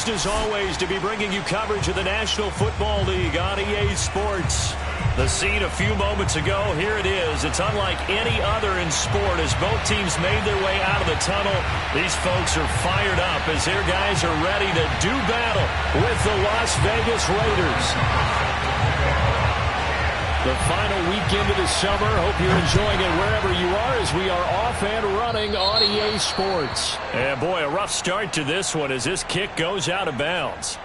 pleased as always to be bringing you coverage of the National Football League on EA Sports. The scene a few moments ago, here it is. It's unlike any other in sport as both teams made their way out of the tunnel. These folks are fired up as their guys are ready to do battle with the Las Vegas Raiders. The final weekend of the summer. Hope you're enjoying it wherever you are as we are off and running on EA Sports. And boy, a rough start to this one as this kick goes out of bounds.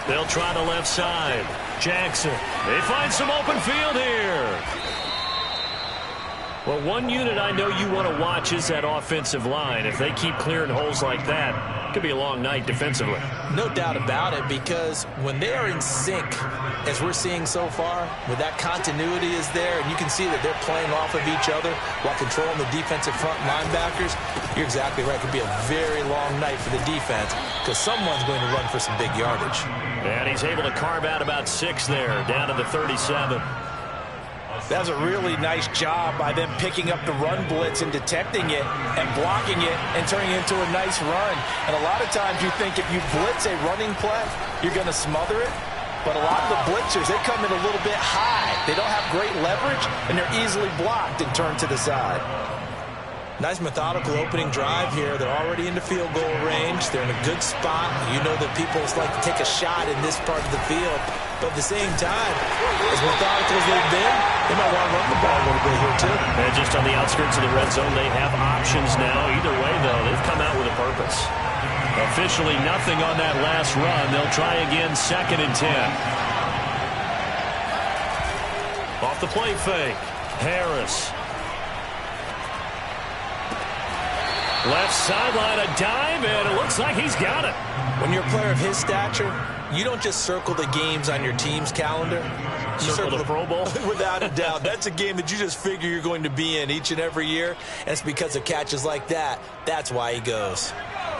They'll try the left side. Jackson. They find some open field here. Well, one unit I know you want to watch is that offensive line. If they keep clearing holes like that, it could be a long night defensively. No doubt about it, because when they are in sync, as we're seeing so far, when that continuity is there, and you can see that they're playing off of each other while controlling the defensive front linebackers, you're exactly right. It could be a very long night for the defense because someone's going to run for some big yardage. And he's able to carve out about 6 there, down to the 37. That was a really nice job by them picking up the run blitz and detecting it and blocking it and turning it into a nice run. And a lot of times you think if you blitz a running play, you're going to smother it. But a lot of the blitzers, they come in a little bit high. They don't have great leverage, and they're easily blocked and turned to the side. Nice methodical opening drive here. They're already into field goal range. They're in a good spot. You know that people like to take a shot in this part of the field. But at the same time, as methodical as they've been, they might want to run the ball a little bit here, too. And just on the outskirts of the red zone, they have options now. Either way, though, they've come out with a purpose. Officially nothing on that last run. They'll try again, 2nd and 10. Off the play fake. Harris. Left sideline, a dive, and it looks like he's got it. When you're a player of his stature, you don't just circle the games on your team's calendar. You circle the Pro Bowl. Without a doubt. That's a game that you just figure you're going to be in each and every year, and it's because of catches like that. That's why he goes.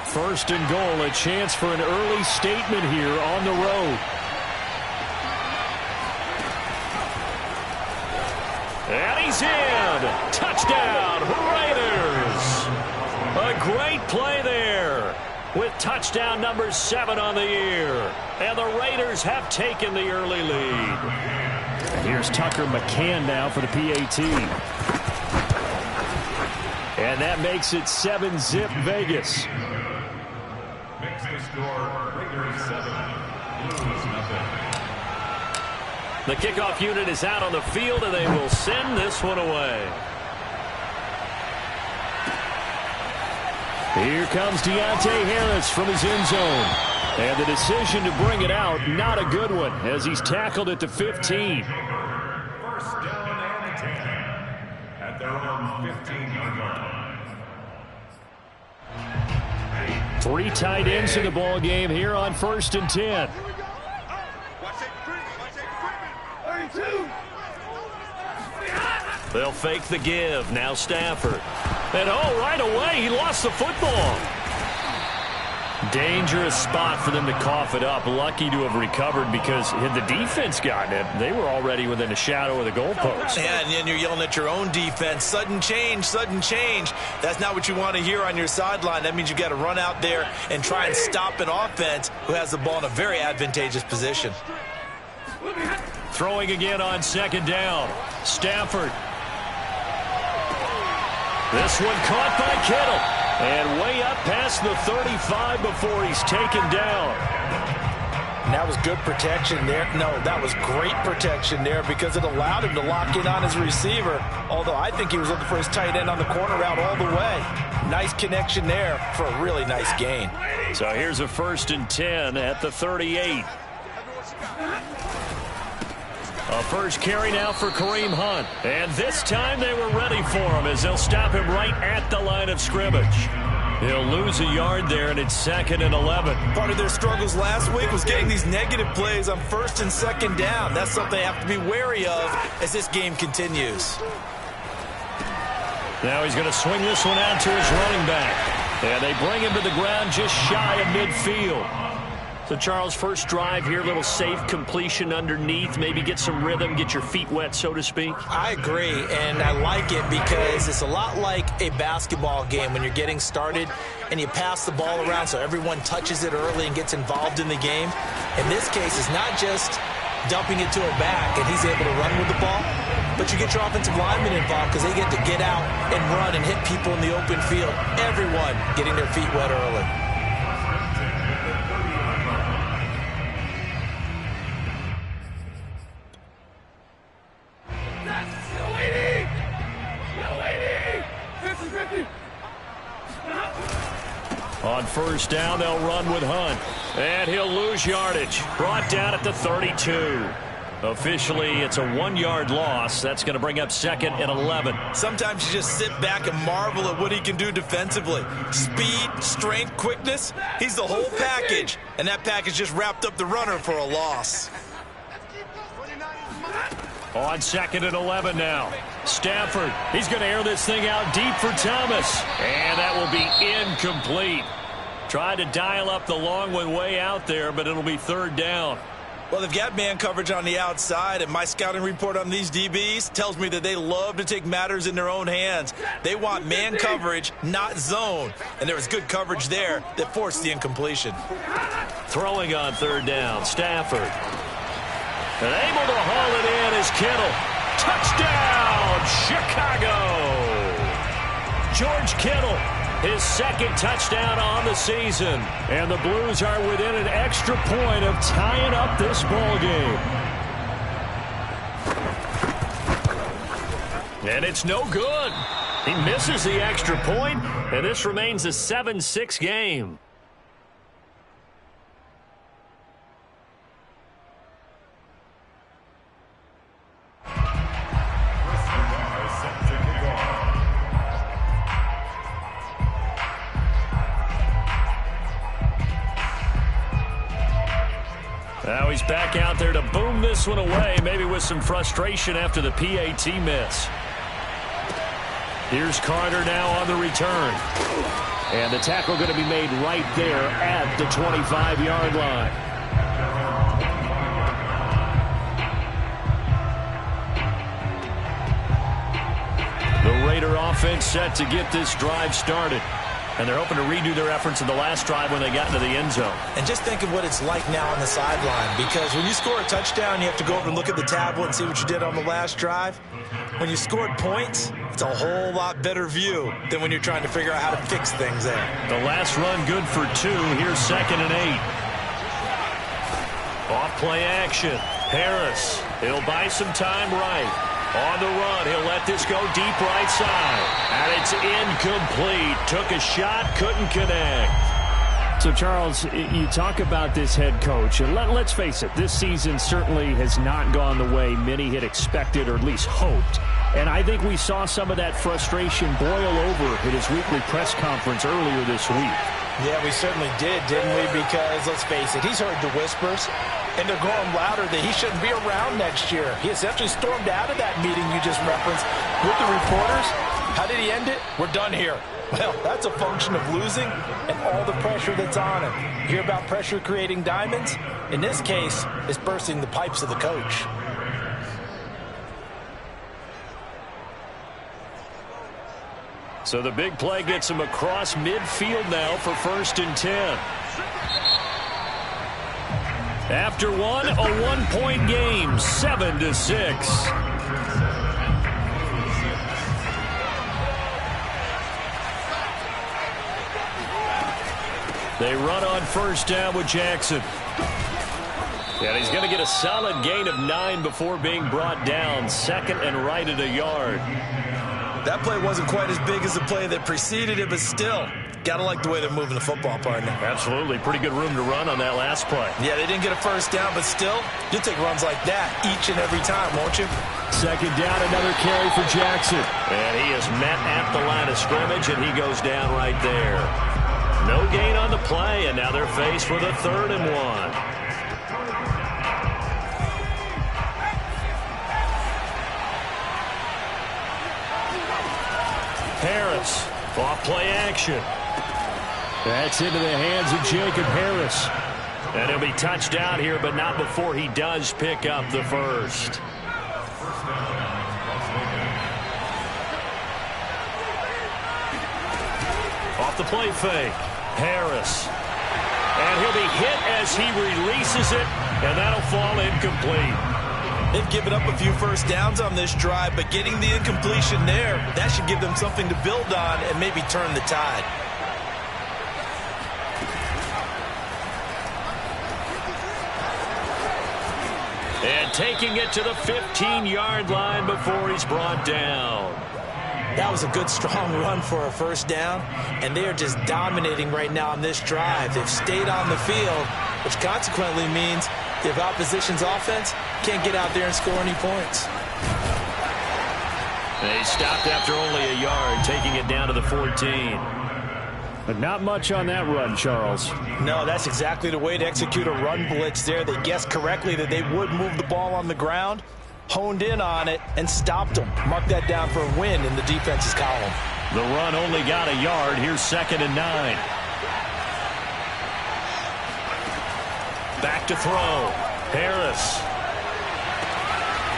1st and goal, a chance for an early statement here on the road. And he's in. Touchdown, Raiders. A great play there with touchdown number 7 on the year. And the Raiders have taken the early lead. Here's Tucker McCann now for the PAT. And that makes it 7-zip Vegas. Makes the score Raiders 7, Blues nothing. The kickoff unit is out on the field, and they will send this one away. Here comes Deontay Harris from his end zone. And the decision to bring it out, not a good one, as he's tackled at the 15. 1st down and 10 at their own 15-yard line. 3 tight ends in the ball game here on 1st and 10. They'll fake the give. Now Stafford. And right away, he lost the football. Dangerous spot for them to cough it up. Lucky to have recovered because had the defense gotten it, they were already within a shadow of the goalpost. Yeah, and then you're yelling at your own defense. Sudden change, sudden change. That's not what you want to hear on your sideline. That means you've got to run out there and try and stop an offense who has the ball in a very advantageous position. Throwing again on 2nd down. Stafford. This one caught by Kittle. And way up past the 35 before he's taken down. And that was good protection there. No, that was great protection there because it allowed him to lock in on his receiver. Although I think he was looking for his tight end on the corner route all the way. Nice connection there for a really nice gain. So here's a 1st and 10 at the 38. A first carry now for Kareem Hunt. And this time they were ready for him as they'll stop him right at the line of scrimmage. He'll lose a yard there, and it's 2nd and 11. Part of their struggles last week was getting these negative plays on 1st and 2nd down. That's something they have to be wary of as this game continues. Now he's going to swing this one out to his running back. And they bring him to the ground just shy of midfield. So, Charles, first drive here, little safe completion underneath, maybe get some rhythm, get your feet wet, so to speak. I agree, and I like it because it's a lot like a basketball game when you're getting started and you pass the ball around so everyone touches it early and gets involved in the game. In this case, it's not just dumping it to a back and he's able to run with the ball, but you get your offensive linemen involved because they get to get out and run and hit people in the open field. Everyone getting their feet wet early. On first down, they'll run with Hunt. And he'll lose yardage. Brought down at the 32. Officially, it's a 1-yard loss. That's going to bring up 2nd and 11. Sometimes you just sit back and marvel at what he can do defensively. Speed, strength, quickness. He's the whole package. And that package just wrapped up the runner for a loss. On 2nd and 11 now. Stafford, he's going to air this thing out deep for Thomas. And that will be incomplete. Tried to dial up the long one way out there, but it'll be 3rd down. Well, they've got man coverage on the outside, and my scouting report on these DBs tells me that they love to take matters in their own hands. They want man coverage, not zone. And there was good coverage there that forced the incompletion. Throwing on 3rd down, Stafford. And able to haul it in is Kittle. Touchdown, Chicago! George Kittle, his 2nd touchdown on the season. And the Blues are within an extra point of tying up this ball game. And it's no good. He misses the extra point, and this remains a 7-6 game. Now he's back out there to boom this one away, maybe with some frustration after the PAT miss. Here's Carter now on the return. And the tackle going to be made right there at the 25-yard line. The Raider offense set to get this drive started. And they're hoping to redo their efforts in the last drive when they got into the end zone. And just think of what it's like now on the sideline, because when you score a touchdown, you have to go over and look at the tablet and see what you did on the last drive. When you scored points, it's a whole lot better view than when you're trying to figure out how to fix things there. The last run good for 2. Here's 2nd and 8. Off play action. Harris, he'll buy some time right. On the run, he'll let this go deep right side. And it's incomplete. Took a shot, couldn't connect. So, Charles, you talk about this head coach, and let's face it, this season certainly has not gone the way many had expected or at least hoped. And I think we saw some of that frustration boil over at his weekly press conference earlier this week. Yeah, we certainly did, didn't we? Because, let's face it, he's heard the whispers, and they're growing louder that he shouldn't be around next year. He essentially stormed out of that meeting you just referenced with the reporters. How did he end it? We're done here. Well, that's a function of losing and all the pressure that's on him. You hear about pressure creating diamonds? In this case, it's bursting the pipes of the coach. So the big play gets him across midfield now for 1st and 10. After one, a 1-point game, 7-6. They run on 1st down with Jackson. And he's going to get a solid gain of 9 before being brought down. 2nd and right at a yard. That play wasn't quite as big as the play that preceded it, but still, got to like the way they're moving the football, partner. Absolutely. Pretty good room to run on that last play. Yeah, they didn't get a 1st down, but still, you'll take runs like that each and every time, won't you? 2nd down, another carry for Jackson. And he is met at the line of scrimmage, and he goes down right there. No gain on the play, and now they're faced with a 3rd and 1. Harris, off play action. That's into the hands of Jacob Harris. And he'll be touched down here, but not before he does pick up the first. Off the play fake, Harris. And he'll be hit as he releases it, and that'll fall incomplete. They've given up a few first downs on this drive, but getting the incompletion there, that should give them something to build on and maybe turn the tide. And taking it to the 15-yard line before he's brought down. That was a good, strong run for a first down, and they are just dominating right now on this drive. They've stayed on the field, which consequently means the opposition's offense can't get out there and score any points. They stopped after only a yard, taking it down to the 14. But not much on that run, Charles. No, that's exactly the way to execute a run blitz there. They guessed correctly that they would move the ball on the ground, honed in on it, and stopped them. Mark that down for a win in the defense's column. The run only got a yard. Here's 2nd and 9. Back to throw. Harris.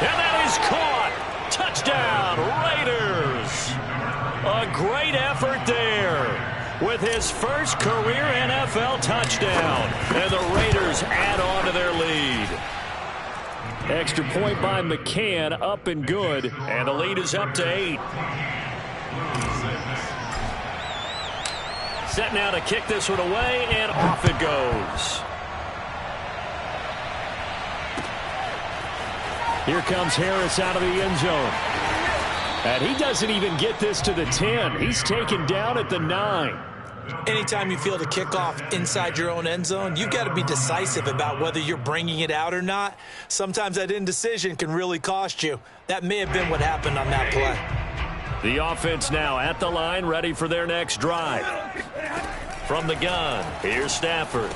And that is caught. Touchdown, Raiders. A great effort there with his first career NFL touchdown. And the Raiders add on to their lead. Extra point by McCann, up and good. And the lead is up to 8. Set now to kick this one away, and off it goes. Here comes Harris out of the end zone. And he doesn't even get this to the 10. He's taken down at the 9. Anytime you field a kickoff inside your own end zone, you've got to be decisive about whether you're bringing it out or not. Sometimes that indecision can really cost you. That may have been what happened on that play. The offense now at the line, ready for their next drive. From the gun, here's Stafford.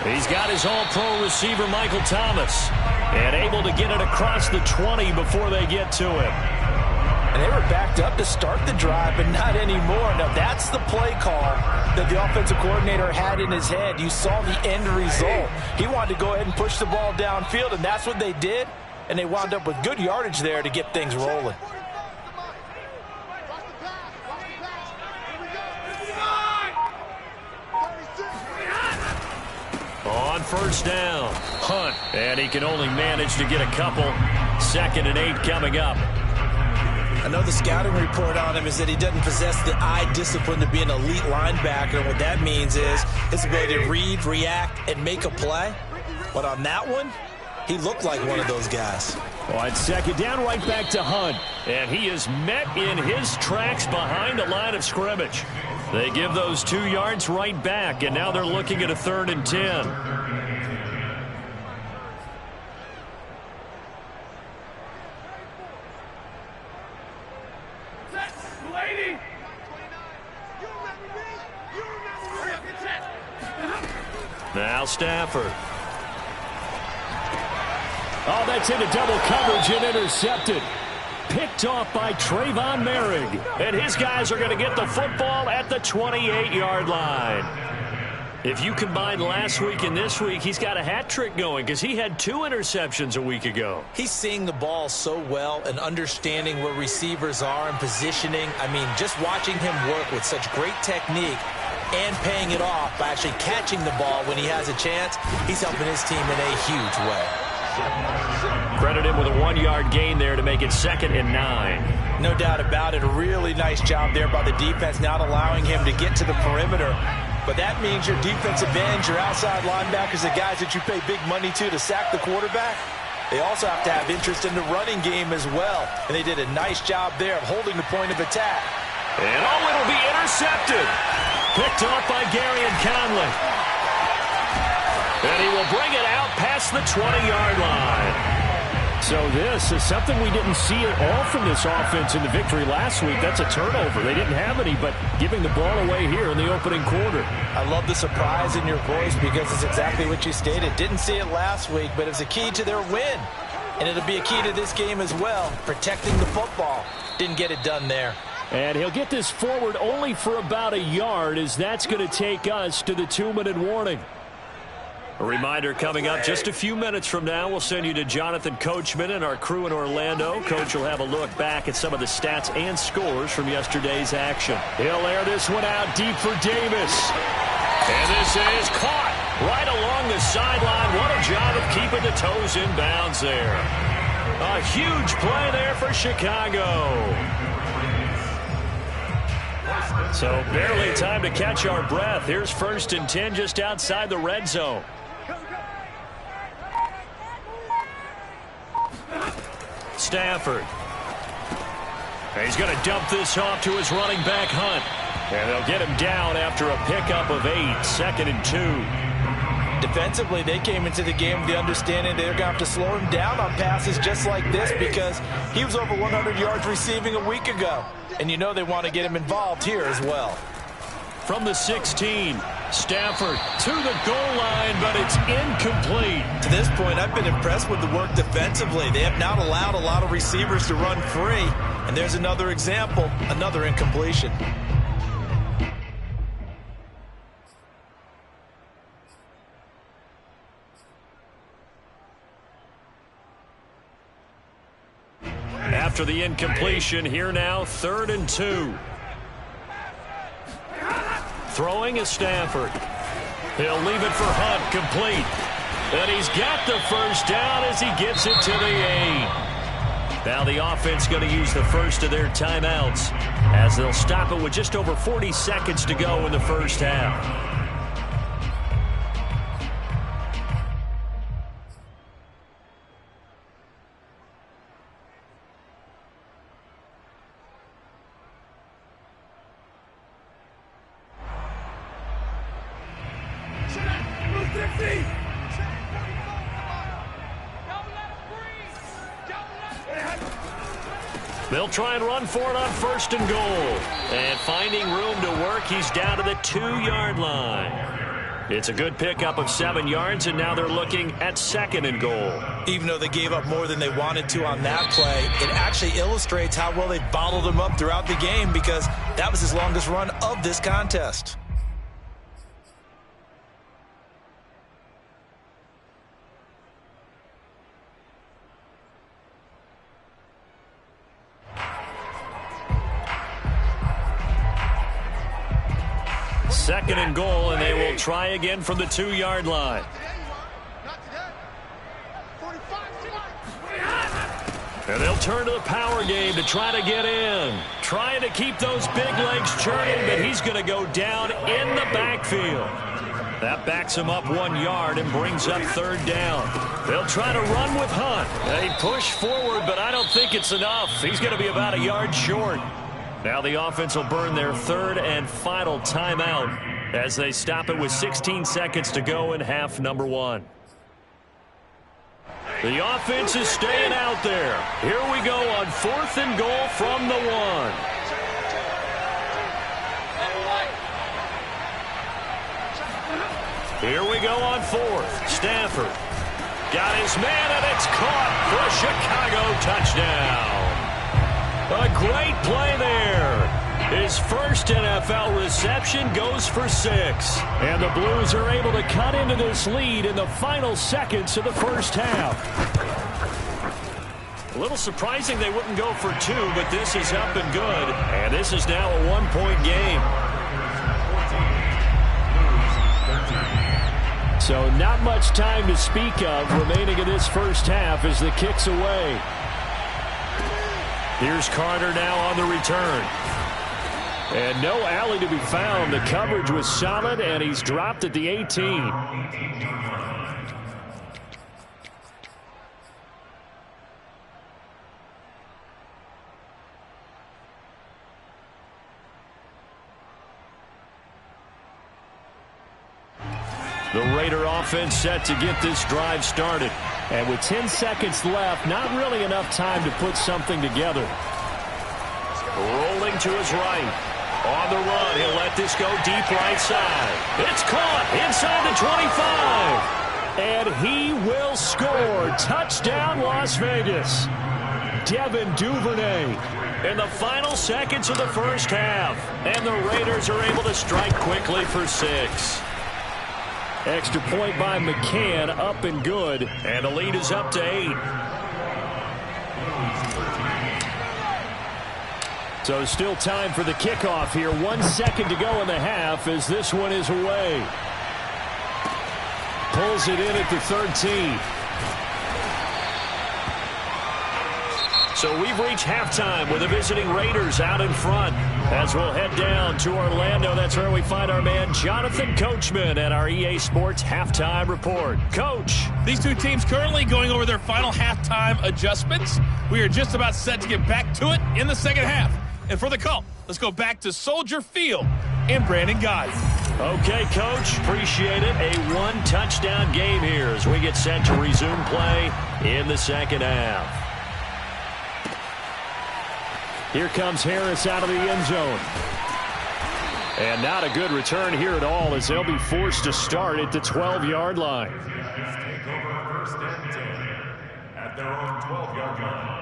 He's got his all-pro receiver, Michael Thomas, and able to get it across the 20 before they get to him. And they were backed up to start the drive, but not anymore. Now, that's the play call that the offensive coordinator had in his head. You saw the end result. He wanted to go ahead and push the ball downfield, and that's what they did. And they wound up with good yardage there to get things rolling. On first down, Hunt. And he can only manage to get a couple. 2nd and 8 coming up. I know the scouting report on him is that he doesn't possess the eye discipline to be an elite linebacker. And what that means is his ability to read, react, and make a play. But on that one, he looked like one of those guys. On 2nd down, right back to Hunt. And he is met in his tracks behind the line of scrimmage. They give those 2 yards right back, and now they're looking at a 3rd and 10. Now Stafford. Oh, that's into double coverage and intercepted. Picked off by Trayvon Merrick. And his guys are going to get the football at the 28-yard line. If you combine last week and this week, he's got a hat trick going because he had 2 interceptions a week ago. He's seeing the ball so well and understanding where receivers are and positioning. I mean, just watching him work with such great technique and paying it off by actually catching the ball when he has a chance, he's helping his team in a huge way. Credit him with a 1-yard gain there to make it 2nd and 9. No doubt about it. A really nice job there by the defense, not allowing him to get to the perimeter. But that means your defensive ends, your outside linebackers, the guys that you pay big money to sack the quarterback, they also have to have interest in the running game as well. And they did a nice job there of holding the point of attack. And it'll be intercepted. Picked off by Gary and Conley. And he will bring it out past the 20-yard line. So this is something we didn't see at all from this offense in the victory last week. That's a turnover. They didn't have any, but giving the ball away here in the opening quarter. I love the surprise in your voice because it's exactly what you stated. Didn't see it last week, but it was a key to their win. And it'll be a key to this game as well, protecting the football. Didn't get it done there. And he'll get this forward only for about a yard, as that's going to take us to the 2-minute warning. A reminder coming up just a few minutes from now. We'll send you to Jonathan Coachman and our crew in Orlando. Coach will have a look back at some of the stats and scores from yesterday's action. He'll air this one out deep for Davis. And this is caught right along the sideline. What a job of keeping the toes in bounds there. A huge play there for Chicago. So barely time to catch our breath. Here's 1st and 10 just outside the red zone. Stafford. And he's going to dump this off to his running back, Hunt. And they'll get him down after a pickup of 8, 2nd and 2. Defensively, they came into the game with the understanding they're going to have to slow him down on passes just like this because he was over 100 yards receiving a week ago. And you know they want to get him involved here as well. From the 16, Stafford to the goal line, but it's incomplete. To this point, I've been impressed with the work defensively. They have not allowed a lot of receivers to run free. And there's another example, another incompletion. After the incompletion, here now, 3rd and 2. Throwing is Stafford. He'll leave it for Hunt, complete. And he's got the first down as he gets it to the 8. Now the offense going to use the first of their timeouts as they'll stop it with just over 40 seconds to go in the first half. They'll try and run for it on 1st and goal. And finding room to work, he's down to the 2-yard line. It's a good pickup of 7 yards, and now they're looking at 2nd and goal. Even though they gave up more than they wanted to on that play, it actually illustrates how well they bottled him up throughout the game because that was his longest run of this contest. Second and goal, and they will try again from the 2-yard line. And they'll turn to the power game to try to get in. Trying to keep those big legs churning, but he's going to go down in the backfield. That backs him up 1 yard and brings up 3rd down. They'll try to run with Hunt. They push forward, but I don't think it's enough. He's going to be about a yard short. Now the offense will burn their 3rd and final timeout as they stop it with 16 seconds to go in half number 1. The offense is staying out there. Here we go on 4th and goal from the 1. Here we go on 4th. Stafford got his man, and it's caught for a Chicago touchdown. A great play there. His first NFL reception goes for 6. And the Blues are able to cut into this lead in the final seconds of the first half. A little surprising they wouldn't go for 2, but this is up and good. And this is now a 1-point game. So not much time to speak of remaining in this first half as the kick's away. Here's Carter now on the return. And no alley to be found. The coverage was solid, and he's dropped at the 18. The Raider offense set to get this drive started. And with 10 seconds left, not really enough time to put something together. Rolling to his right. On the run, he'll let this go deep right side. It's caught inside the 25. And he will score. Touchdown, Las Vegas. Devin Duvernay. In the final seconds of the first half, and the Raiders are able to strike quickly for 6. Extra point by McCann, up and good. And the lead is up to 8. So still time for the kickoff here. 1 second to go in the half as this one is away. Pulls it in at the 13. So we've reached halftime with the visiting Raiders out in front. As we'll head down to Orlando, that's where we find our man Jonathan Coachman at our EA Sports Halftime Report. Coach. These two teams currently going over their final halftime adjustments. We are just about set to get back to it in the second half. And for the call, let's go back to Soldier Field and Brandon Guy. Okay, Coach, appreciate it. A 1-touchdown game here as we get set to resume play in the second half. Here comes Harris out of the end zone. And not a good return here at all as they'll be forced to start at the 12-yard line. Take over 1st and 10 at their own 12-yard line.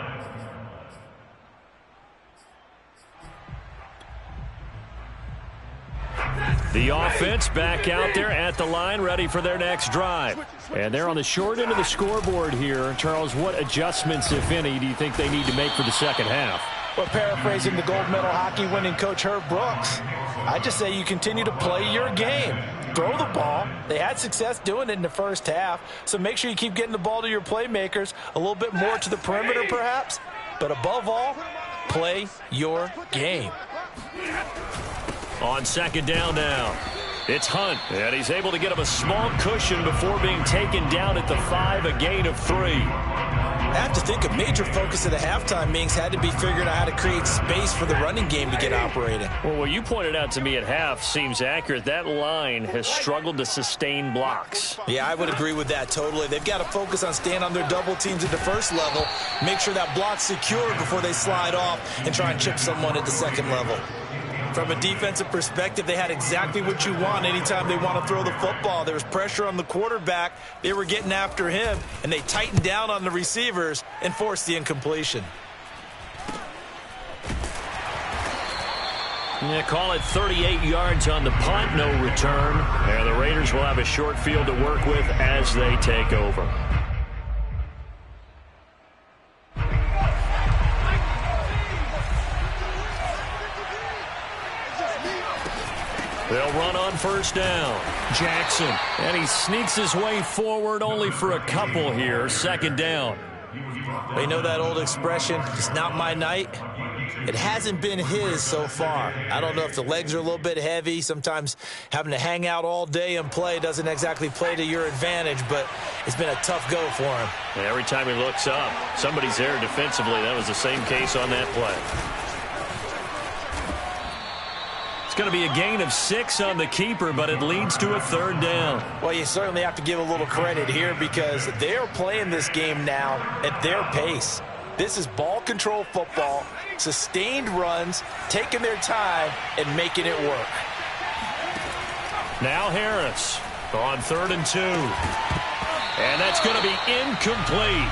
The offense back out there at the line, ready for their next drive. And they're on the short end of the scoreboard here. Charles, what adjustments, if any, do you think they need to make for the second half? Well, paraphrasing the gold medal hockey winning coach Herb Brooks, I just say you continue to play your game. Throw the ball. They had success doing it in the first half, so make sure you keep getting the ball to your playmakers, a little bit more to the perimeter perhaps, but above all, play your game. On second down now, it's Hunt, and he's able to get him a small cushion before being taken down at the 5, a gain of 3. I have to think a major focus of the halftime meetings had to be figuring out how to create space for the running game to get operating. Well, what you pointed out to me at half seems accurate. That line has struggled to sustain blocks. Yeah, I would agree with that totally. They've got to focus on staying on their double teams at the first level, make sure that block's secure before they slide off and try and chip someone at the second level. From a defensive perspective, they had exactly what you want anytime they want to throw the football. There was pressure on the quarterback. They were getting after him, and they tightened down on the receivers and forced the incompletion. Yeah, call it 38 yards on the punt, no return. And the Raiders will have a short field to work with as they take over. They'll run on first down. Jackson, and he sneaks his way forward only for a couple here. Second down. They know that old expression, it's not my night. It hasn't been his so far. I don't know if the legs are a little bit heavy. Sometimes having to hang out all day and play doesn't exactly play to your advantage, but it's been a tough go for him. And every time he looks up, somebody's there defensively. That was the same case on that play. It's going to be a gain of 6 on the keeper, but it leads to a third down. Well, you certainly have to give a little credit here because they're playing this game now at their pace. This is ball control football, sustained runs, taking their time, and making it work. Now Harris on 3rd and 2. And that's going to be incomplete.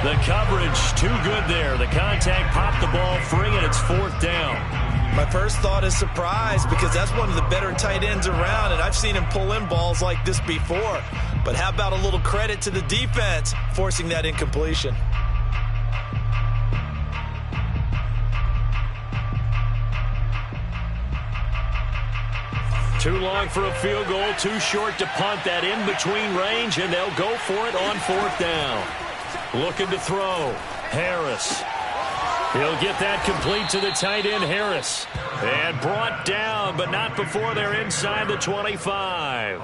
The coverage too good there. The contact popped the ball free, and it's 4th down. My first thought is surprise because that's one of the better tight ends around, and I've seen him pull in balls like this before. But how about a little credit to the defense forcing that incompletion? Too long for a field goal, too short to punt. That in-between range, and they'll go for it on 4th down. Looking to throw. Harris. He'll get that complete to the tight end, Harris. And brought down, but not before they're inside the 25.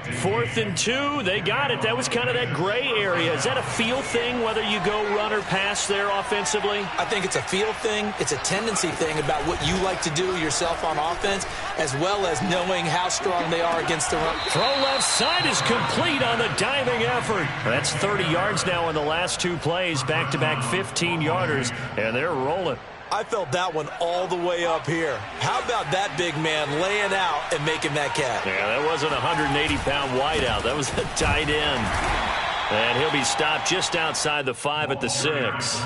4th and 2, they got it. That was kind of that gray area. Is that a feel thing, whether you go run or pass there offensively? I think it's a feel thing. It's a tendency thing about what you like to do yourself on offense, as well as knowing how strong they are against the run. Throw left side is complete on the diving effort. That's 30 yards now in the last 2 plays, back-to-back 15-yarders, and they're rolling. I felt that one all the way up here. How about that big man laying out and making that catch? Yeah, that wasn't a 180-pound wideout. That was a tight end. And he'll be stopped just outside the 5 at the 6.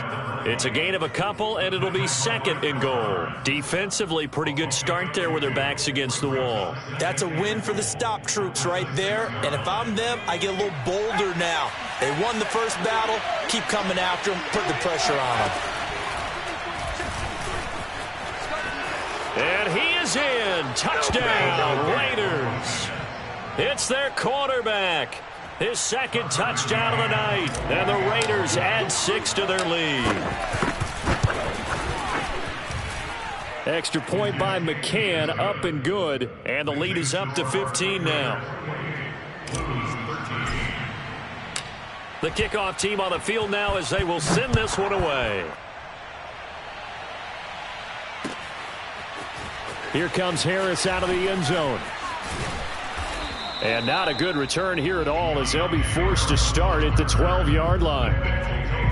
It's a gain of a couple, and it'll be 2nd and goal. Defensively, pretty good start there with their backs against the wall. That's a win for the stop troops right there. And if I'm them, I get a little bolder now. They won the first battle. Keep coming after them. Put the pressure on them. And he is in. Touchdown, Raiders. It's their quarterback. His 2nd touchdown of the night. And the Raiders add 6 to their lead. Extra point by McCann, up and good. And the lead is up to 15 now. The kickoff team on the field now as they will send this one away. Here comes Harris out of the end zone. And not a good return here at all as they'll be forced to start at the 12-yard line.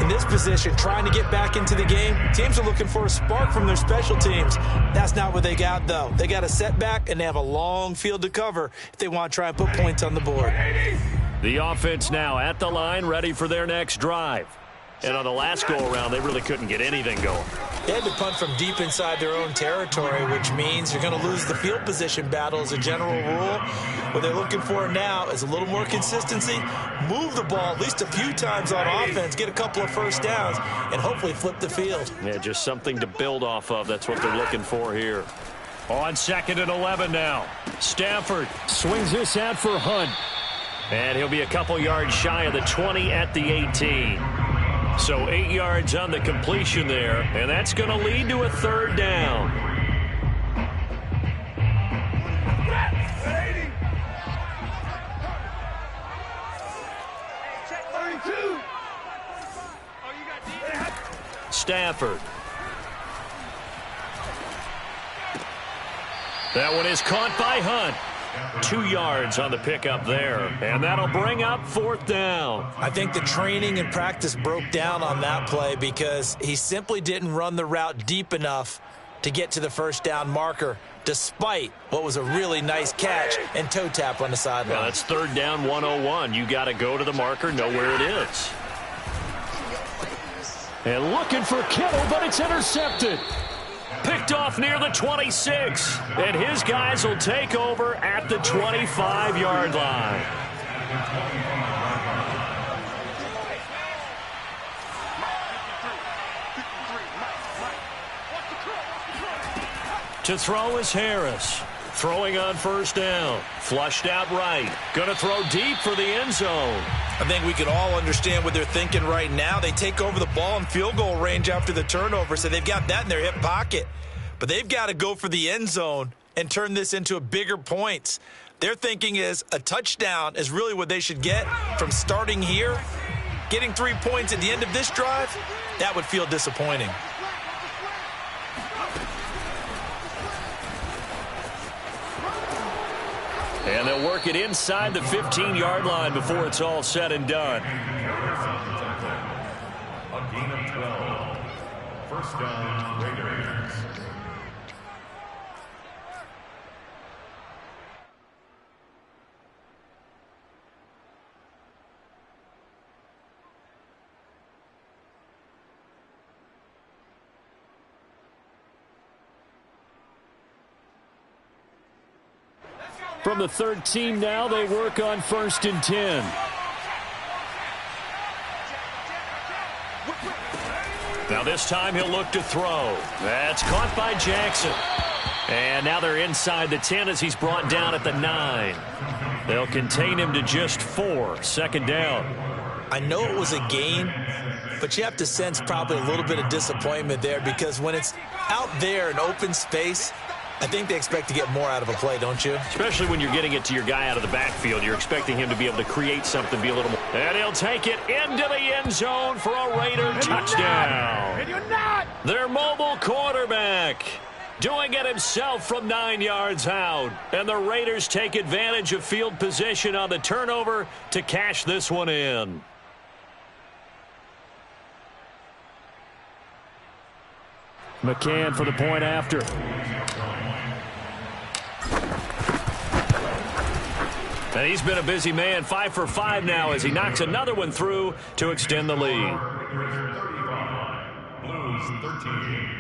In this position, trying to get back into the game, teams are looking for a spark from their special teams. That's not what they got, though. They got a setback, and they have a long field to cover if they want to try and put points on the board. The offense now at the line, ready for their next drive. And on the last go-around, they really couldn't get anything going. They had to punt from deep inside their own territory, which means you're going to lose the field position battle as a general rule. What they're looking for now is a little more consistency, move the ball at least a few times on offense, get a couple of first downs, and hopefully flip the field. Yeah, just something to build off of. That's what they're looking for here. On 2nd and 11 now. Stafford swings this out for Hunt. And he'll be a couple yards shy of the 20 at the 18. So 8 yards on the completion there, and that's going to lead to a 3rd down. Stafford. That one is caught by Hunt. 2 yards on the pickup there, and that'll bring up 4th down. I think the training and practice broke down on that play because he simply didn't run the route deep enough to get to the first down marker, despite what was a really nice catch and toe tap on the sideline. Well, that's 3rd down 101. You got to go to the marker, know where it is. And looking for Kittle, but it's intercepted. Picked off near the 26, and his guys will take over at the 25-yard line. To throw is Harris. Throwing on 1st down. Flushed out right. Going to throw deep for the end zone. I think we can all understand what they're thinking right now. They take over the ball in field goal range after the turnover, so they've got that in their hip pocket. But they've got to go for the end zone and turn this into a bigger points. Their thinking is a touchdown is really what they should get from starting here. Getting 3 points at the end of this drive, that would feel disappointing. And they'll work it inside the 15-yard line before it's all said and done. A gain of 12. 1st down, Raiders. From the 13 now, they work on 1st and 10. Now this time he'll look to throw. That's caught by Jackson. And now they're inside the 10 as he's brought down at the 9. They'll contain him to just 4. 2nd down. I know it was a gain, but you have to sense probably a little bit of disappointment there because when it's out there in open space, I think they expect to get more out of a play, don't you? Especially when you're getting it to your guy out of the backfield. You're expecting him to be able to create something, be a little more. And he'll take it into the end zone for a Raider touchdown. And you're not! Their mobile quarterback doing it himself from 9 yards out. And the Raiders take advantage of field position on the turnover to cash this one in. McCann for the point after. And he's been a busy man, 5 for 5 now as he knocks another one through to extend the lead. Blues 13.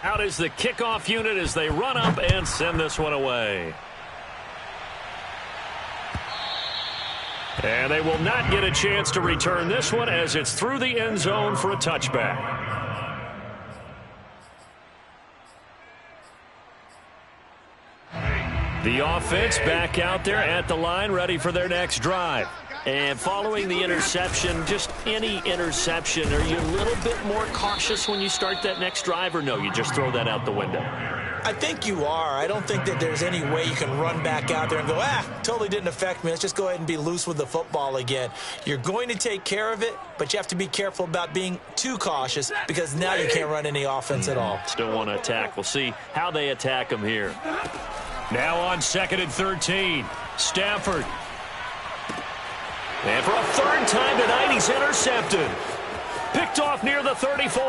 Out is the kickoff unit as they run up and send this one away. And they will not get a chance to return this one as it's through the end zone for a touchback. The offense back out there at the line, ready for their next drive. And following the interception, just any interception, are you a little bit more cautious when you start that next drive, or no, you just throw that out the window? I think you are. I don't think that there's any way you can run back out there and go, totally didn't affect me. Let's just go ahead and be loose with the football again. You're going to take care of it, but you have to be careful about being too cautious because now you can't run any offense at all. Still want to attack. We'll see how they attack them here. Now on 2nd and 13, Stafford. And for a third time tonight, he's intercepted. Picked off near the 34.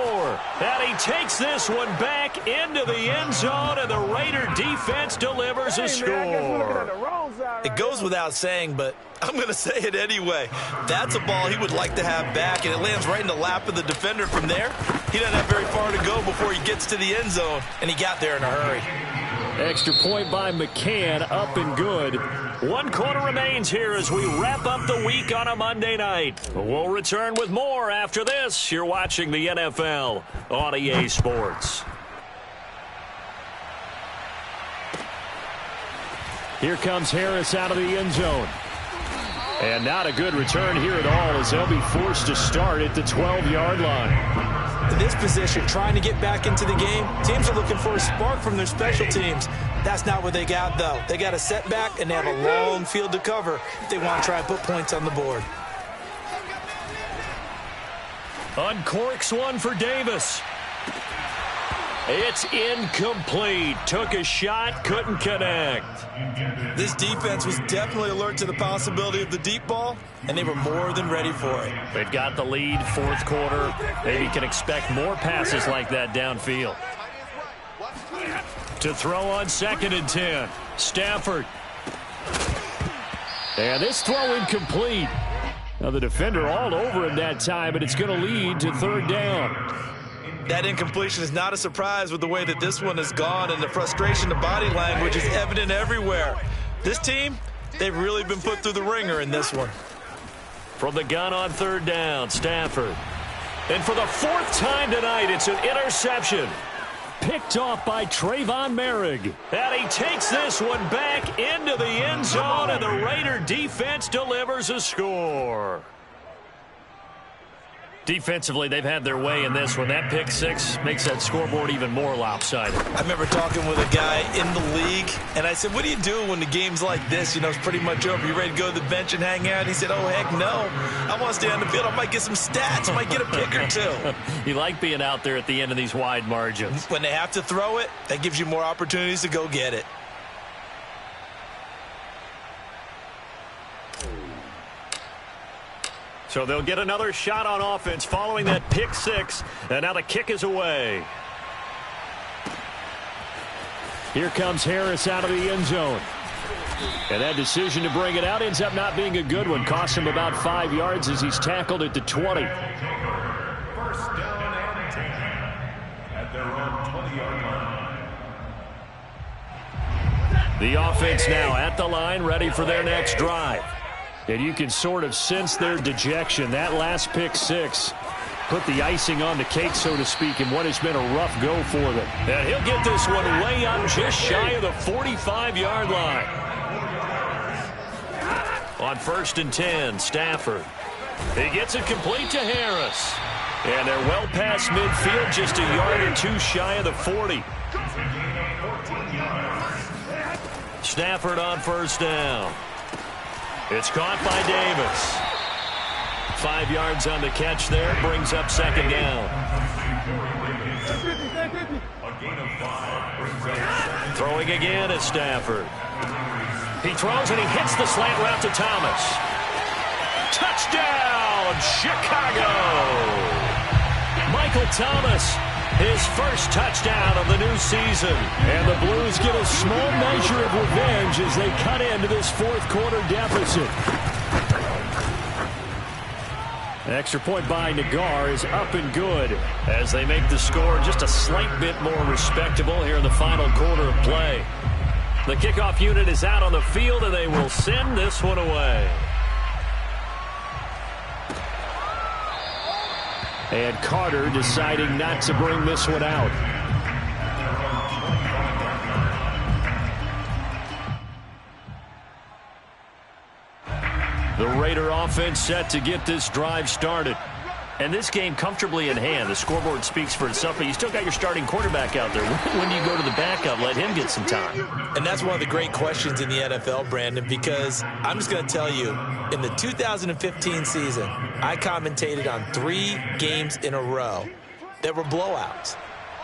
And he takes this one back into the end zone, and the Raider defense delivers a score. It goes without saying, but I'm going to say it anyway. That's a ball he would like to have back, and it lands right in the lap of the defender from there. He doesn't have very far to go before he gets to the end zone, and he got there in a hurry. Extra point by McCann, up and good. 1 quarter remains here as we wrap up the week on a Monday night. We'll return with more after this. You're watching the NFL on EA Sports. Here comes Harris out of the end zone. And not a good return here at all as they'll be forced to start at the 12-yard line. In this position, trying to get back into the game, teams are looking for a spark from their special teams. That's not what they got, though. They got a setback, and they have a long field to cover if they want to try and put points on the board. Uncorks one for Davis. It's incomplete. Took a shot, couldn't connect. This defense was definitely alert to the possibility of the deep ball, and they were more than ready for it. They've got the lead, 4th quarter. Maybe can expect more passes like that downfield. To throw on 2nd and 10. Stafford. And this throw incomplete. Now the defender all over him that time, and it's going to lead to 3rd down. That incompletion is not a surprise with the way that this one has gone, and the frustration, the body language is evident everywhere. This team, they've really been put through the ringer in this one. From the gun on 3rd down, Stafford. And for the 4th time tonight, it's an interception. Picked off by Trayvon Merrick. And he takes this one back into the end zone, and the Raider defense delivers a score. Defensively, they've had their way in this one. That pick 6 makes that scoreboard even more lopsided. I remember talking with a guy in the league, and I said, what do you do when the game's like this? You know, it's pretty much over. You ready to go to the bench and hang out? He said, oh, heck no. I want to stay on the field. I might get some stats. I might get a pick or 2. You like being out there at the end of these wide margins. When they have to throw it, that gives you more opportunities to go get it. So they'll get another shot on offense following that pick 6. And now the kick is away. Here comes Harris out of the end zone. And that decision to bring it out ends up not being a good one. Cost him about 5 yards as he's tackled at the 20. 1st down and 10 at their own 20-yard line. The offense now at the line, ready for their next drive. And you can sort of sense their dejection. That last pick 6 put the icing on the cake, so to speak, in what has been a rough go for them. And he'll get this one way up just shy of the 45-yard line. On 1st and 10, Stafford. He gets it complete to Harris. And they're well past midfield, just a yard or 2 shy of the 40. Stafford on 1st down. It's caught by Davis. 5 yards on the catch there. Brings up 2nd down. Throwing again at Stafford. He throws and he hits the slant route to Thomas. Touchdown, Chicago! Michael Thomas, his first touchdown of the new season. And the Blues get a small measure of revenge as they cut into this fourth quarter deficit. An extra point by Nagar is up and good as they make the score just a slight bit more respectable here in the final quarter of play. The kickoff unit is out on the field, and they will send this one away. And Carter deciding not to bring this one out. The Raider offense set to get this drive started. And this game comfortably in hand. The scoreboard speaks for itself, but you still got your starting quarterback out there. When do you go to the backup? Let him get some time. And that's one of the great questions in the NFL, Brandon, because I'm just going to tell you, in the 2015 season, I commentated on 3 games in a row that were blowouts.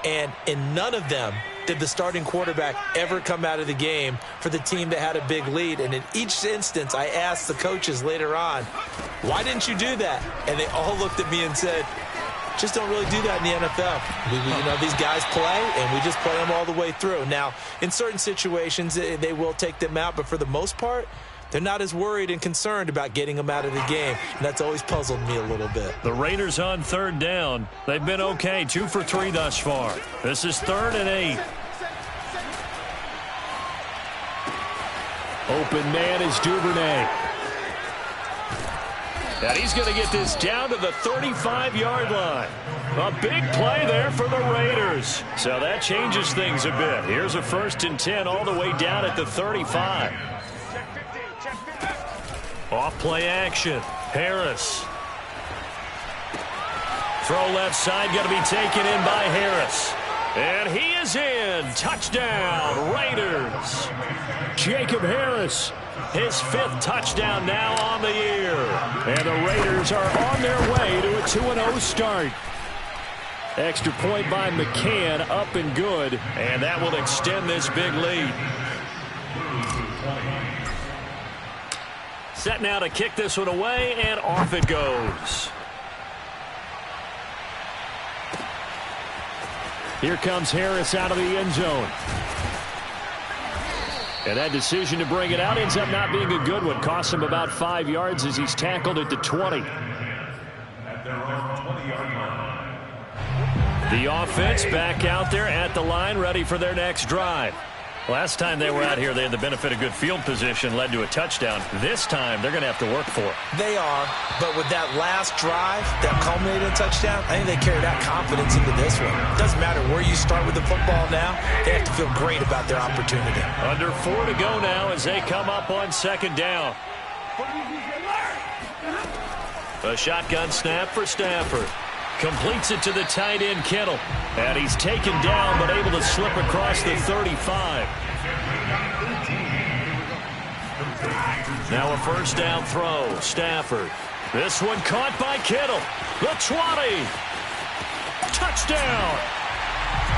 And in none of them did the starting quarterback ever come out of the game for the team that had a big lead. And in each instance, I asked the coaches later on, why didn't you do that? And they all looked at me and said, just don't really do that in the NFL. These guys play, and we just play them all the way through. Now, in certain situations, they will take them out, but for the most part, they're not as worried and concerned about getting them out of the game, and that's always puzzled me a little bit. The Raiders on third down. They've been okay, 2 for 3 thus far. This is 3rd and 8. Open man is Duvernay. And he's going to get this down to the 35-yard line. A big play there for the Raiders. So that changes things a bit. Here's a 1st and 10 all the way down at the 35. Off play action. Harris. Throw left side, going to be taken in by Harris. And he is in. Touchdown, Raiders. Jacob Harris. His 5th touchdown now on the year. And the Raiders are on their way to a 2-0 start. Extra point by McCann, up and good. And that will extend this big lead. Set now to kick this one away, and off it goes. Here comes Harris out of the end zone. And that decision to bring it out ends up not being a good one. Costs him about 5 yards as he's tackled at the 20. The offense back out there at the line, ready for their next drive. Last time they were out here, they had the benefit of good field position, led to a touchdown. This time, they're going to have to work for it. They are, but with that last drive that culminated in a touchdown, I think they carried that confidence into this one. It doesn't matter where you start with the football now. They have to feel great about their opportunity. Under 4 to go now as they come up on 2nd down. A shotgun snap for Stafford. Completes it to the tight end, Kittle. And he's taken down, but able to slip across the 35. Now a 1st down throw. Stafford. This one caught by Kittle. The 20. Touchdown.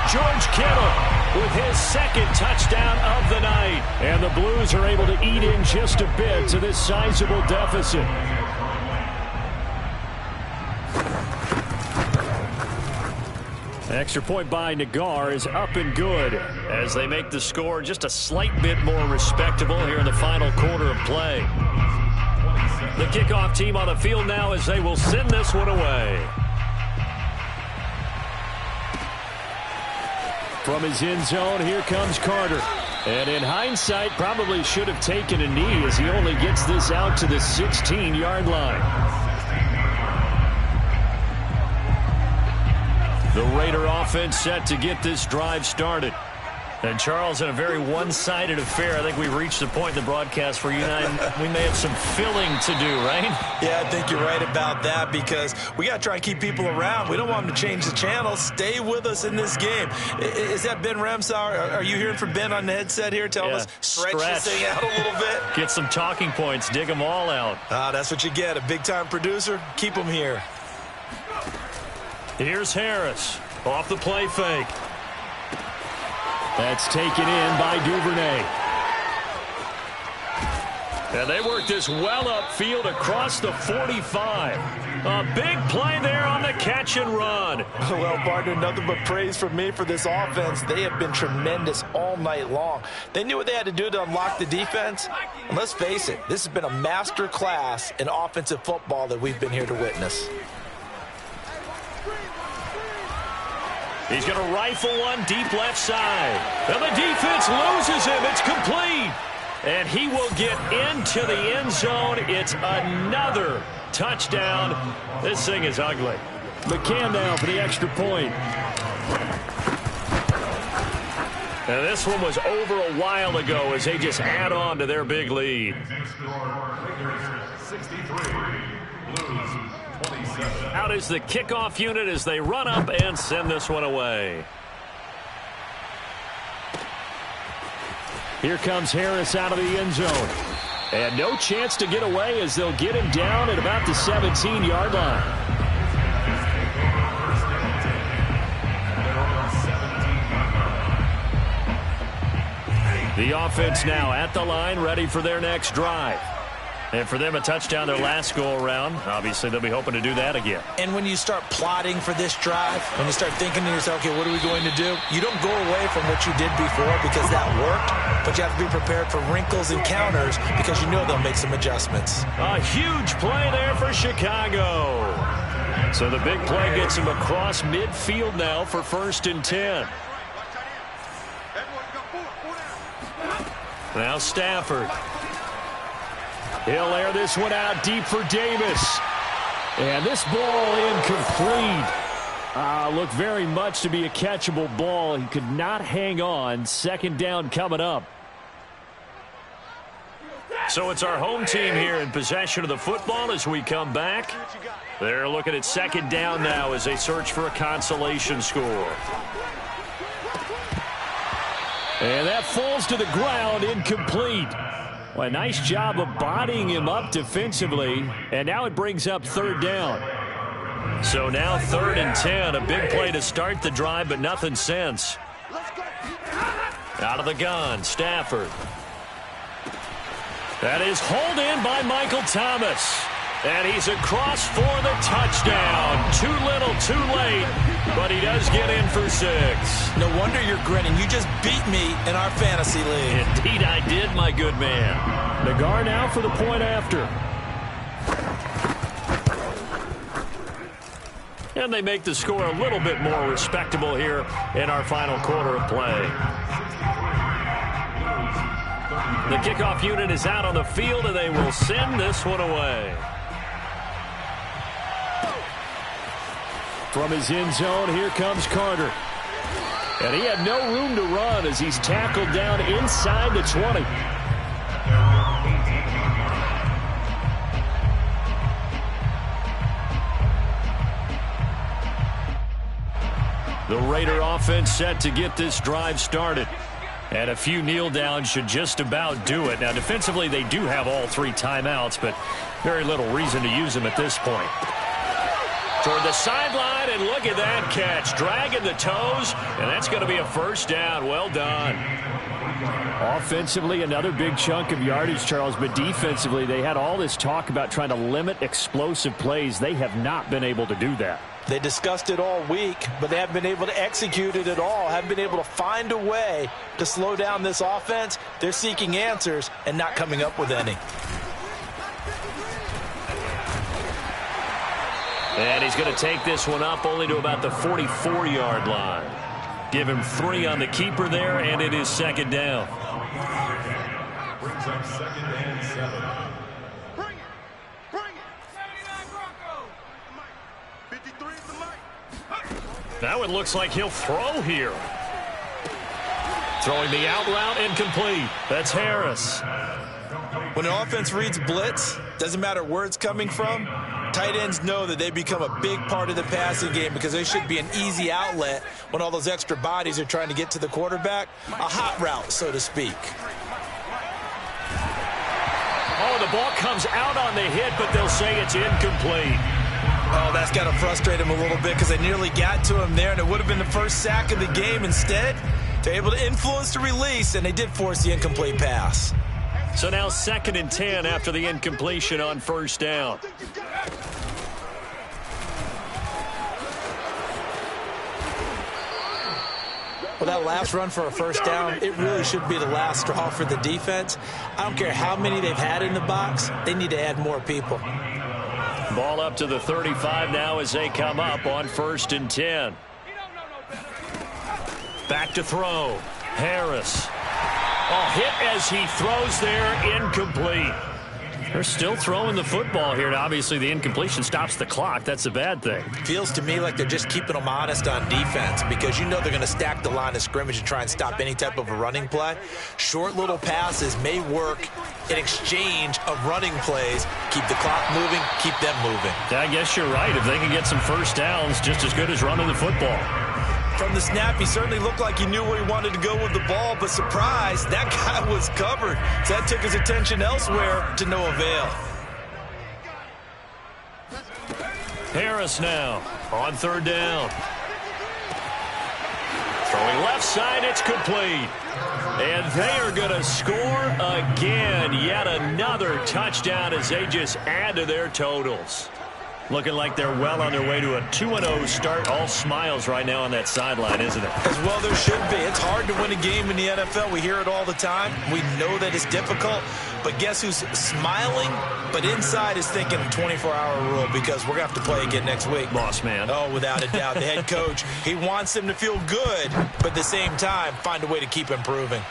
George Kittle with his 2nd touchdown of the night. And the Blues are able to eat in just a bit to this sizable deficit. Extra point by Nagar is up and good as they make the score just a slight bit more respectable here in the final quarter of play. The kickoff team on the field now as they will send this one away. From his end zone, here comes Carter. And in hindsight, probably should have taken a knee as he only gets this out to the 16-yard line. The Raider offense set to get this drive started. And Charles, in a very one-sided affair, I think we've reached the point in the broadcast where you and I, we may have some filling to do, right? Yeah, I think you're right about that because we got to try and keep people around. We don't want them to change the channel. Stay with us in this game. Is that Ben Ramsauer? Are you hearing from Ben on the headset here telling us stretch this thing out a little bit? Get some talking points. Dig them all out. That's what you get. A big-time producer. Keep them here. Here's Harris off the play fake. That's taken in by Duvernay. And they work this well upfield across the 45. A big play there on the catch and run. Well, partner, nothing but praise from me for this offense. They have been tremendous all night long. They knew what they had to do to unlock the defense. And let's face it, this has been a master class in offensive football that we've been here to witness. He's going to rifle one deep left side. And the defense loses him. It's complete. And he will get into the end zone. It's another touchdown. This thing is ugly. McCann now for the extra point. And this one was over a while ago as they just add on to their big lead. Out is the kickoff unit as they run up and send this one away. Here comes Harris out of the end zone. And no chance to get away as they'll get him down at about the 17-yard line. The offense now at the line, ready for their next drive. And for them, a touchdown their last go-around. Obviously, they'll be hoping to do that again. And when you start plotting for this drive, when you start thinking to yourself, okay, what are we going to do? You don't go away from what you did before because that worked, but you have to be prepared for wrinkles and counters because you know they'll make some adjustments. A huge play there for Chicago. So the big play gets him across midfield now for 1st and 10. Now Stafford. He'll air this one out deep for Davis. And this ball incomplete. Looked very much to be a catchable ball. He could not hang on. 2nd down coming up. So it's our home team here in possession of the football as we come back. They're looking at 2nd down now as they search for a consolation score. And that falls to the ground, incomplete. Well, a nice job of bodying him up defensively, and now it brings up 3rd down. So now 3rd and 10, a big play to start the drive, but nothing since. Out of the gun, Stafford. That is hauled in by Michael Thomas. And he's across for the touchdown. Too little, too late, but he does get in for 6. No wonder you're grinning. You just beat me in our fantasy league. Indeed I did, my good man. Nagar now for the point after. And they make the score a little bit more respectable here in our final quarter of play. The kickoff unit is out on the field, and they will send this one away. From his end zone, here comes Carter. And he had no room to run as he's tackled down inside the 20. The Raider offense set to get this drive started. And a few kneel downs should just about do it. Now, defensively, they do have all 3 timeouts, but very little reason to use them at this point. Toward the sideline, and look at that catch. Dragging the toes, and that's going to be a 1st down. Well done. Offensively, another big chunk of yardage, Charles, but defensively, they had all this talk about trying to limit explosive plays. They have not been able to do that. They discussed it all week, but they haven't been able to execute it at all, haven't been able to find a way to slow down this offense. They're seeking answers and not coming up with any. And he's going to take this one up only to about the 44-yard line. Give him 3 on the keeper there, and it is 2nd down. Brings up 2nd and 7. Bring it. Bring it. 79 Broncos. 53 is the mic. Now it looks like he'll throw here. Throwing the out route, incomplete. That's Harris. When an offense reads blitz, doesn't matter where it's coming from, tight ends know that they become a big part of the passing game because they should be an easy outlet when all those extra bodies are trying to get to the quarterback. A hot route, so to speak. Oh, the ball comes out on the hit, but they'll say it's incomplete. Oh, that's got to frustrate him a little bit because they nearly got to him there, and it would have been the first sack of the game. Instead, they're able to influence the release, and they did force the incomplete pass. So now 2nd and 10 after the incompletion on first down. Well, that last run for a first down, it really should be the last straw for the defense. I don't care how many they've had in the box. They need to add more people. Ball up to the 35 now as they come up on 1st and 10. Back to throw. Harris. Hit as he throws there, incomplete. They're still throwing the football here. Obviously, the incompletion stops the clock. That's a bad thing. Feels to me like they're just keeping them honest on defense because you know they're going to stack the line of scrimmage and try and stop any type of a running play. Short little passes may work in exchange of running plays. Keep the clock moving, keep them moving. I guess you're right. If they can get some first downs, just as good as running the football. From the snap, he certainly looked like he knew where he wanted to go with the ball, but surprise, that guy was covered. So that took his attention elsewhere to no avail. Harris now on 3rd down. Throwing left side, it's complete. And they are going to score again. Yet another touchdown as they just add to their totals. Looking like they're well on their way to a 2-0 start. All smiles right now on that sideline, isn't it? As well there should be. It's hard to win a game in the NFL. We hear it all the time. We know that it's difficult. But guess who's smiling? But inside is thinking 24-hour rule because we're going to have to play again next week. Boss man. Oh, without a doubt. The head coach, he wants them to feel good, but at the same time, find a way to keep improving.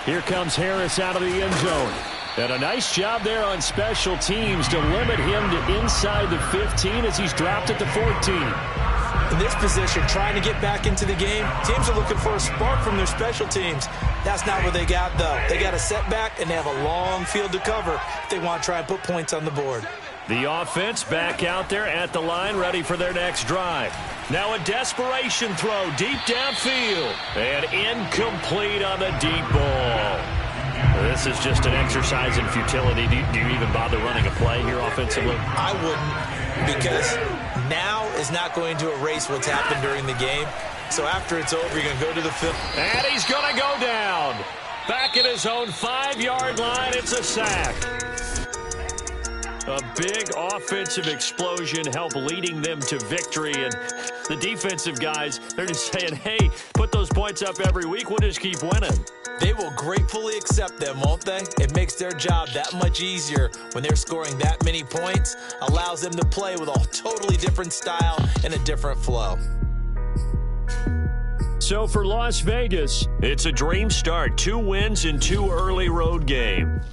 Here comes Harris out of the end zone. And a nice job there on special teams to limit him to inside the 15 as he's dropped at the 14. In this position, trying to get back into the game, teams are looking for a spark from their special teams. That's not what they got, though. They got a setback, and they have a long field to cover if they want to try and put points on the board. The offense back out there at the line, ready for their next drive. Now a desperation throw deep downfield. And incomplete on the deep ball. This is just an exercise in futility. Do you even bother running a play here offensively? I wouldn't, because now is not going to erase what's happened during the game. So after it's over, you're going to go to the field. And he's going to go down. Back at his own 5-yard line, it's a sack. A big offensive explosion helped leading them to victory. And the defensive guys, they're just saying, hey, put those points up every week. We'll just keep winning. They will gratefully accept them, won't they? It makes their job that much easier when they're scoring that many points. Allows them to play with a totally different style and a different flow. So for Las Vegas, it's a dream start. 2 wins in 2 early road games.